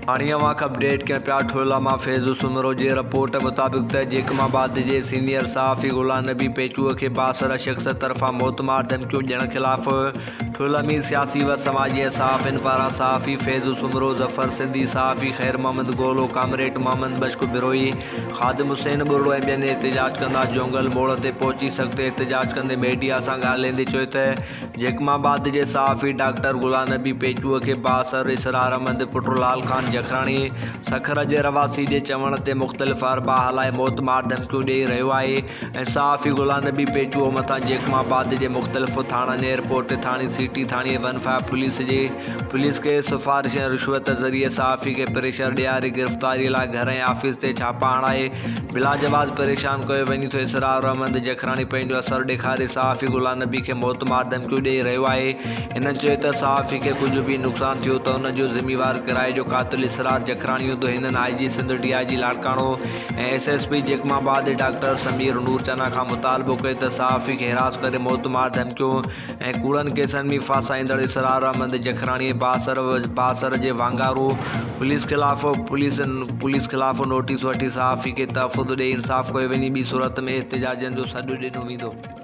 हाणिया वाक update कयां पिया ठोला मां फैज़ सुमरो जी रिपोर्ट मुताबिक़ त जेकमाबाद जे सीनियर सहाफ़ी गुलाम नबी पेचूअ खे बासर शख़्स तरफ़ां मौतमार धमकियूं ॾियण ख़िलाफ़ ठोलामी सियासी व समाजी सहाफ़ियुनि पारां सहाफ़ी फैज़ सुमरो ज़फ़र सिंधी सहाफ़ी ख़ैर मोहम्मद गोलो कामरेड मोहम्मद बश्क बिरोई ख़ादिम हुसैन बुर्ड़ो ऐं ॿियनि एहतिजाज कंदा जोंगल मोड़ ते पहुची सख़्तु एहतिजाज कंदे मीडिया सां ॻाल्हाईंदे चयो त जेकमाबाद जे सहाफ़ी डॉक्टर गुलाम नबी पेचूअ खे बासर इसरार अहमद पुट लाल खान जखराणी सखर जे रवासी जे चवण ते मुख़्तलिफ़ अरबा हलाए मौतमार धमकियूं ॾेई रहियो आहे ऐं सहाफ़ी गुलाम नबी पेचूअ मथां जेकमाबाद जे मुख़्तलिफ़ थाणनि एयरपोर्ट थाणे सिटी थाणे 15 पुलिस के सिफारिश ऐं रिश्वत ज़रिए सहाफ़ी खे प्रेशर ॾियारे गिरफ़्तारी लाइ घर ऐं ऑफिस ते छापा हणाए बिलाजवाज़ परेशान कयो वञे थो। इसरार अहमद जखराणी पंहिंजो असरु ॾेखारे सहाफ़ी गुलाम नबी खे मौतमार धमकियूं ॾेई रहियो आहे। हिन चयो त सहाफ़ी खे कुझु बि नुक़सानु थियो त हुनजो ज़िम्मेवार किराए जो क़ातिल इसरार जखराणी हूंदो। हिननि IG सिंध DIG लाड़काणो ऐं SSP जेकमाबाद डॉक्टर समीर नूर चना खां मुतालबो कयो त सहाफ़ी खे हिरास करे मौतमार धमकियूं ऐं कूड़नि केसनि में फासाईंदड़ इसरार अहमद जखराणी बासर जे वांगारू पुलिस ख़िलाफ़ नोटिस वठी सहाफ़ी खे तहफ़्फ़ुज़ ॾेई इंसाफ़ कयो वञे। ॿी सूरत में एहतिजाजनि जो सॾु ॾिनो वेंदो।